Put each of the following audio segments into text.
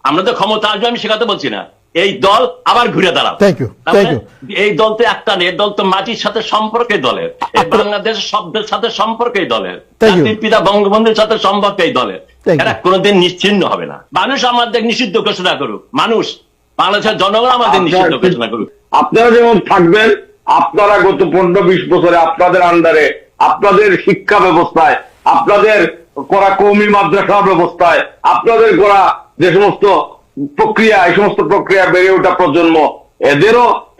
আমরা তো ক্ষমতা আসবে, আমি সে কথা বলছি না। এই দল আবার ঘুরে দাঁড়াবে। এই দল তো একটা নেই, এই দল তো মাটির সাথে সম্পর্কে দলের, এই বাংলাদেশের শব্দের সাথে সম্পর্কে দলের, জাতির পিতা বঙ্গবন্ধুর সাথে সম্পর্কে এই দলের। এরা কোনোদিন নিশ্চিহ্ন হবে না। মানুষ আমাদের নিষিদ্ধ ঘোষণা করুক, মানুষ বাংলাদেশের জনগণ আমাদের নিষিদ্ধ ঘোষণা করুক। আপনারা যেমন থাকবেন, আপনারা গত 15-20 বছরে আপনাদের আন্ডারে, আপনাদের শিক্ষা ব্যবস্থায়, আপনাদের করা কওমি মাদ্রাসা ব্যবস্থায়, আপনাদের করা যে সমস্ত প্রক্রিয়া, এই সমস্ত প্রক্রিয়া বেড়ে ওঠা প্রজন্ম,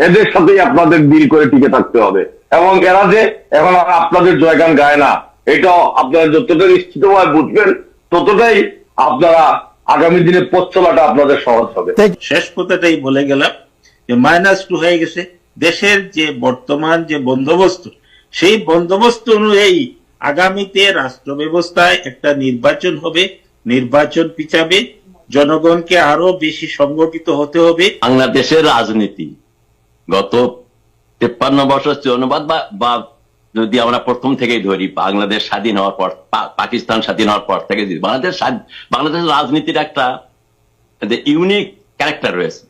এদের সাথেই আপনাদের ডিল করে টিকে থাকতে হবে। এবং এরা যে এখন আপনাদের জয়গান গায় না, এটাও আপনারা যতটা নিশ্চিতভাবে বুঝবেন, ততটাই আপনারা আগামী দিনে পথ চলাটা আপনাদের সহজ হবে। শেষ কথাটাই বলে গেলাম যে -2 হয়ে গেছে। দেশের যে বর্তমান যে বন্দোবস্ত, সেই বন্দোবস্ত অনুযায়ী আগামীতে রাষ্ট্র ব্যবস্থায় একটা নির্বাচন হবে, নির্বাচন পিছাবে, জনগণকে আরো বেশি সংগঠিত হতে হবে। বাংলাদেশের রাজনীতি গত 53 বছর অনুবাদ বা যদি আমরা প্রথম থেকেই ধরি, বাংলাদেশ স্বাধীন হওয়ার পর, পাকিস্তান স্বাধীন হওয়ার পর থেকে বাংলাদেশের রাজনীতির একটা ইউনিক ক্যারেক্টার রয়েছে,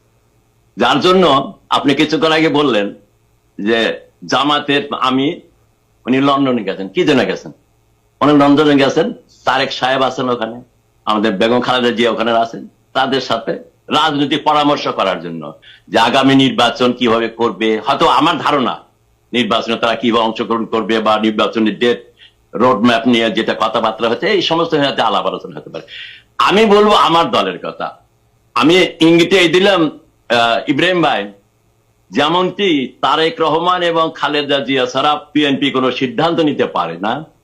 যার জন্য আপনি কিছুক্ষণ আগে বললেন যে জামাতের উনি লন্ডনে গেছেন, কি জন্য গেছেন? উনি লন্ডনে গেছেন, তারেক সাহেব আছেন ওখানে, আমাদের বেগম খালেদা জিয়া ওখানে আছেন, তাদের সাথে রাজনৈতিক পরামর্শ করার জন্য যে আগামী নির্বাচন কিভাবে করবে। হয়তো আমার ধারণা নির্বাচনে তারা কিভাবে অংশগ্রহণ করবে বা নির্বাচনের ডেট রোড ম্যাপ নিয়ে যেটা কথাবার্তা হচ্ছে, এই সমস্ত আলাপ আলোচনা হতে পারে। আমি বলবো আমার দলের কথা, আমি ইঙ্গিতে দিলাম ইব্রাহিম ভাই, যেমনটি তারেক রহমান এবং খালেদা জিয়া ছাড়া বিএনপি কোনো সিদ্ধান্ত নিতে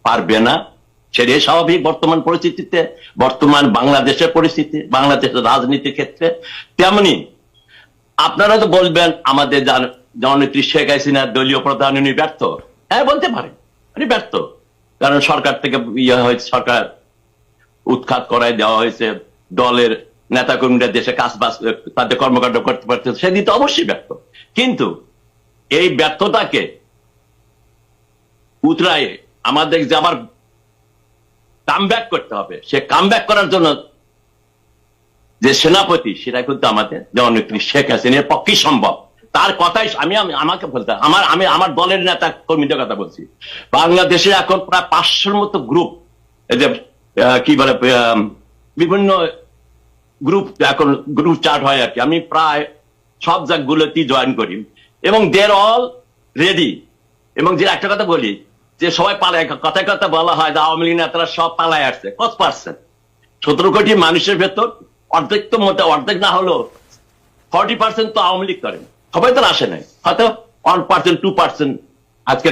পারবে না, সেটাই স্বাভাবিক বর্তমান পরিস্থিতিতে, বর্তমান বাংলাদেশের পরিস্থিতি, বাংলাদেশের রাজনীতির ক্ষেত্রে। তেমনি আপনারা তো বলবেন আমাদের জননেত্রী শেখ হাসিনা দলীয় প্রধান উনি ব্যর্থ। হ্যাঁ, বলতে পারেন উনি ব্যর্থ, কারণ সরকার থেকে হয়েছে, সরকার উৎখাত করায় দেওয়া হয়েছে, দলের নেতাকর্মীরা দেশে কাজ বাজ তাদের কর্মকাণ্ড করতে পারছে, সেদিন তো অবশ্যই ব্যর্থ। কিন্তু এই ব্যর্থতাকে উতরায়ে আমাদের যে আবার কামব্যাক করতে হবে, সে কামব্যাক করার জন্য যে সেনাপতি, সেটা কিন্তু আমাদের জননেত্রী শেখ হাসিনার পক্ষেই সম্ভব। তার কথাই আমাকে বলতে, আমার দলের নেতা কর্মীদের কথা বলছি। বাংলাদেশে এখন প্রায় 500-র মতো গ্রুপ, এই যে কি বলে বিভিন্ন গ্রুপ, এখন গ্রুপ চার্ট হয় আর কি, আমি প্রায় সব জায়গাগুলোতেই জয়েন করি, এবং দেয়ার অল রেডি। এবং যে একটা কথা বলি যে সবাই পালায়, কথায় কথা বলা হয় যে আওয়ামী লীগ নেতারা সব পালায় আসছে। কত পার্সেন্ট? 17 কোটি মানুষের ভেতর অর্ধেক তো মতে, অর্ধেক না হলো 40% তো আওয়ামী লীগ করেন, সবাই তো আসে নাই, হয়তো 1%, 2% আজকে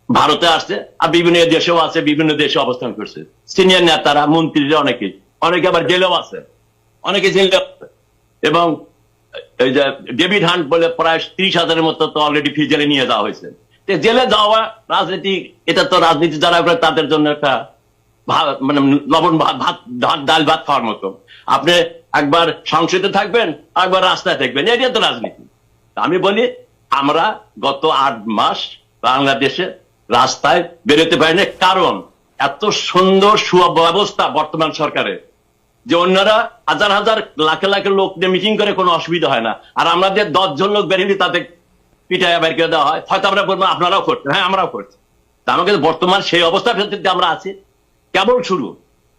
ভারতে আসছে, আর বিভিন্ন দেশেও আছে, বিভিন্ন দেশে অবস্থান করছে সিনিয়র নেতারা, মন্ত্রীরা, অনেকে আবার জেলেও আছে, অনেকে জেলে আছে। এবং এই যে ডেভিড হান্ট বলে প্রায় 30,000-এর মতো তো অলরেডি জেলে নিয়ে যাওয়া হয়েছে। জেলে যাওয়া রাজনীতি, এটা তো রাজনীতি যারা করে তাদের জন্য একটা মানে লবণ ভাত, ডাল ভাত খাওয়ার মতো। আপনি একবার সংসদে থাকবেন, একবার রাস্তায় থাকবেন, এটা তো রাজনীতি। আমি বলি আমরা গত 8 মাস বাংলাদেশে রাস্তায় বেরোতে পারিনি, কারণ এত সুন্দর সুব্যবস্থা বর্তমান সরকারের, যে অন্যরা হাজার হাজার লাখে লাখে লোক নিয়ে মিটিং করে কোনো অসুবিধা হয় না, আর আমাদের 10 জন লোক বেরিয়ে তাদের পিঠায় বের করে দেওয়া হয়। হয়তো আমরা বলবো আপনারাও করছেন, হ্যাঁ আমরাও করছি। আমাকে বর্তমান সেই অবস্থার ক্ষেত্রে আমরা আছি, কেবল শুরু।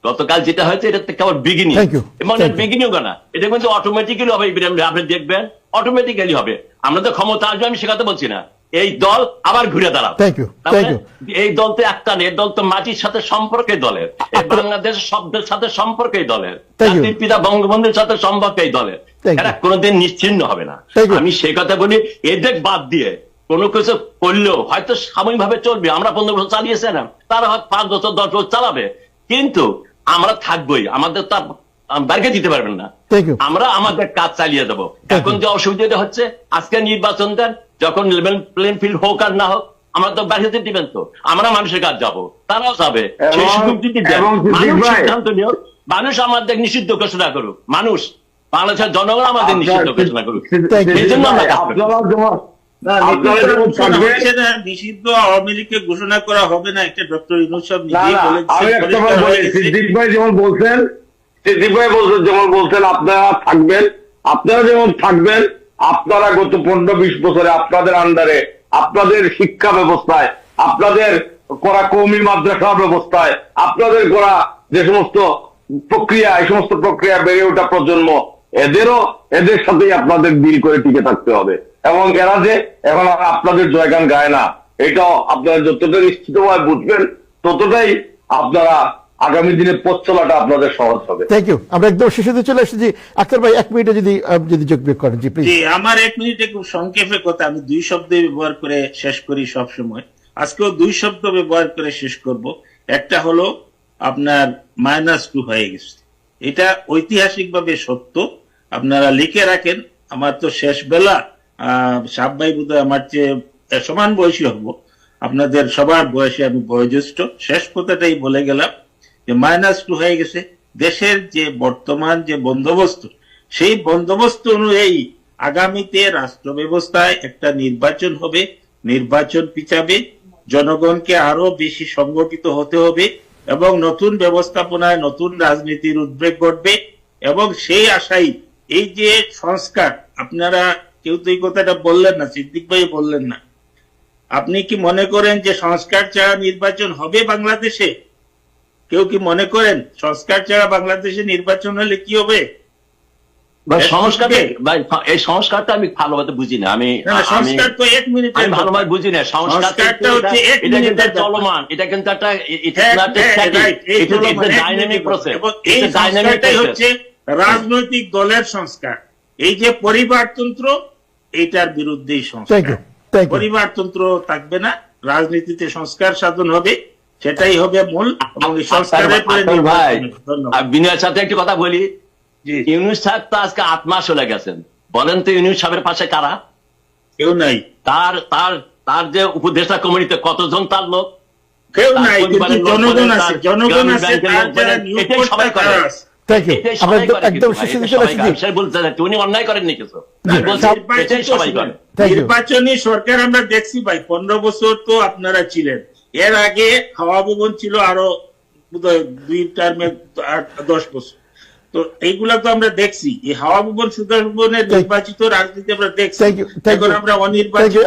গতকাল যেটা হয়েছে এটা কেবল বিগিনিং, এবং বিগিনিং না, এটা কিন্তু অটোমেটিক্যালি হবে। আপনি দেখবেন অটোমেটিক্যালি হবে। আমরা তো ক্ষমতা আসবে, আমি সে কথা বলছি না। এই দল আবার ঘুরে দাঁড়াবে। এই দল তো একটা নেই, এই দল তো মাটির সাথে সম্পর্কে দলের, এই বাংলাদেশের শব্দের সাথে সম্পর্কে দলের, জাতির পিতা বঙ্গবন্ধুর সাথে সম্পর্কে দলের। এরা কোনোদিন নিশ্চিহ্ন হবে না। আমি সেই কথা বলি, এদের বাদ দিয়ে কোনো কিছু করলেও হয়তো সাময়িক ভাবে চলবে। আমরা 15 বছর চালিয়েছে না, তারা হয়তো 5 বছর 10 বছর চালাবে, কিন্তু আমরা থাকবোই। আমাদের তার বাইরে দিতে পারবেন না, আমরা আমাদের কাজ চালিয়ে দেবো। এখন যে অসুবিধাটা হচ্ছে, আজকে নির্বাচন দেন, যখন লেভেল প্লেইং ফিল্ড হোক আর না হোক, আমরা তো বাইরে দিবেন, তো আমরা মানুষের কাজ যাবো, তারাও যাবে। সেই সুযোগ যদি দেন, মানুষ সিদ্ধান্ত নিও, মানুষ আমাদের নিষিদ্ধ ঘোষণা করুক, মানুষ বাংলাদেশের জনগণ আমাদের নিষিদ্ধ ঘোষণা করুক। এই জন্য আমরা নিষিদ্ধ আওয়ামী লীগকে ঘোষণা করা হবে না, একটা ডক্টর ইউনূস সাহেব নিজেই বলেছেন। সিদ্দিক ভাই যেমন বলছেন, সিদ্দিক ভাই বলছেন, যেমন বলছেন আপনারা যেমন থাকবেন, আপনারা গত 15-20 বছরে আপনাদের আন্ডারে, আপনাদের শিক্ষা ব্যবস্থায়, আপনাদের করা কওমি মাদ্রাসা ব্যবস্থায়, আপনাদের করা যে সমস্ত প্রক্রিয়া, এই সমস্ত প্রক্রিয়া বেড়ে ওঠা প্রজন্ম, এদের সাথেই আপনাদের ডিল করে টিকে থাকতে হবে। এবং এরা যে এখন আর আপনাদের জয়গান গায় না, এটাও আপনারা যতটা নিশ্চিতভাবে বুঝবেন, ততটাই আপনারা আগামী দিনে পথ চলাটা আপনাদের সহজ হবে। Thank you. আমরা একদম শেষে চলে এসেছি। আক্তার ভাই 1 মিনিটে যদি যোগ বিয়োগ করেন, জি প্লিজ। জি, আমার 1 মিনিটে খুব সংক্ষেপে কথা, আমি 2 শব্দ ব্যবহার করে শেষ করি সব সময়। আজকেও 2 শব্দ ব্যবহার করে শেষ করব। একটা হলো আপনার -2 হয়ে গেছে, এটা ঐতিহাসিকভাবে সত্য, আপনারা লিখে রাখেন। আমার তো শেষ বেলা, সাব ভাই বোধহয় আমার চেয়ে সমান বয়সী হব, আপনাদের সবার বয়সে আমি বয়োজ্যেষ্ঠ। শেষ কথাটাই বলে গেলাম যে -2 হয়ে গেছে। দেশের যে বর্তমান যে বন্দোবস্ত, সেই বন্দোবস্ত অনুযায়ী আগামীতে রাষ্ট্র ব্যবস্থায় একটা নির্বাচন হবে, নির্বাচন পিছাবে, জনগণকে আরো বেশি সংগঠিত হতে হবে এবং নতুন ব্যবস্থাপনায় নতুন রাজনীতির উদ্বেগ ঘটবে। এবং সেই আশাই এই যে সংস্কার, আপনারা কেউ তো এই কথাটা বললেন না, সিদ্দিক ভাই বললেন না, আপনি কি মনে করেন যে সংস্কার ছাড়া নির্বাচন হবে বাংলাদেশে? কেউ কি মনে করেন সংস্কার ছাড়া বাংলাদেশে নির্বাচন হলে কি হবে? এই সংস্কারটা আমি ভালোভাবে বুঝি না। সংস্কার তো 1 মিনিটে আমি ভালোভাবে বুঝি না। সংস্কারটা হচ্ছে এটা কিন্তু চলমান, এটা কিন্তু একটা ডাইনামিক প্রসেস। এই সংস্কারটাই হচ্ছে রাজনৈতিক দলের সংস্কার। এই যে পরিবারতন্ত্র, এইটার বিরুদ্ধেই সংস্কার। পরিবারতন্ত্র থাকবে না, রাজনীতিতে সংস্কার সাধন হবে, সেটাই হবে মূল। এবং এই সংস্কারের বিনয়ের সাথে একটি কথা বলি, ইউনূস সাহেব তো আজকে 8 মাস চলে গেছেন। বলেন তো ইউনূস সাহেবের পাশে কারা? কেউ নাই। তার যে উপদেষ্টা কমিটিতে কতজন তার লোক? কেউ নাই, কিন্তু জনগণ আছে, জনগণ আছে, তার যারা নিয়োগ কর্তা তারা আছে। Thank you. আমরা একদম শেষে চলে এসেছি। উনি অন্যায় করেননি কিছু। নির্বাচনী সরকার আমরা দেখছি ভাই, 15 বছর তো আপনারা ছিলেন। এর আগে হাওয়া ভবন ছিল আরো বোধহয় 2 টার্মে 10 বছর। তো এইগুলা তো আমরা দেখছি, এই হাওয়া ভবন সুন্দরবনের নির্বাচিত রাজনীতি আমরা দেখছি। এখন আমরা অনির্বাচিত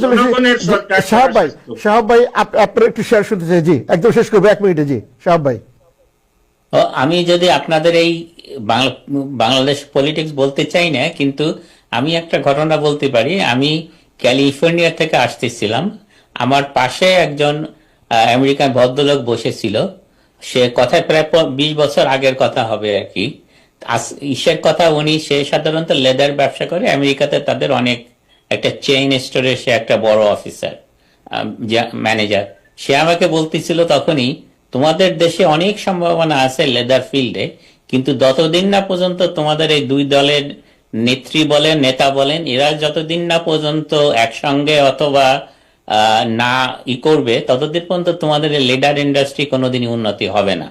জনগণের সরকার। শাহাব ভাই আপনার একটু শেয়ার শুনতে চাই। জি, একদম শেষ করবো 1 মিনিটে। জি শাহাব ভাই। আমি যদি আপনাদের এই বাংলাদেশ পলিটিক্স বলতে চাই না, কিন্তু আমি একটা ঘটনা বলতে পারি। আমি ক্যালিফোর্নিয়া থেকে আসতেছিলাম, আমার পাশে একজন আমেরিকান ভদ্রলোক বসেছিল। সে কথায় প্রায় 20 বছর আগের কথা হবে আর কি। ইসের কথা, সে সাধারণত লেদার ব্যবসা করে আমেরিকাতে, তাদের অনেক একটা চেইন স্টোরে সে একটা বড় অফিসার, ম্যানেজার। সে আমাকে বলতেছিল তখনই, তোমাদের দেশে অনেক সম্ভাবনা আছে লেদার ফিল্ডে, কিন্তু যতদিন না পর্যন্ত তোমাদের এই 2 দলের নেত্রী বলেন, নেতা বলেন, এরা যতদিন না পর্যন্ত একসঙ্গে অথবা না করবে, ততদিন পর্যন্ত তোমাদের লেদার ইন্ডাস্ট্রি কোনোদিনই উন্নতি হবে না।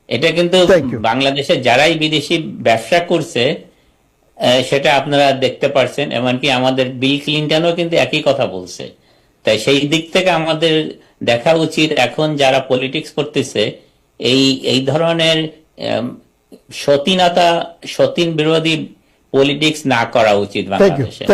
এটা কিন্তু বাংলাদেশে যারাই বিদেশি ব্যবসা করছে সেটা আপনারা দেখতে পারছেন। এমনকি আমাদের বিল ক্লিন্টনও কিন্তু একই কথা বলছে। তাই সেই দিক থেকে আমাদের দেখা উচিত, এখন যারা পলিটিক্স করতেছে এই ধরনের সতীন বিরোধী পলিটিক্স না করা উচিত বাংলাদেশে।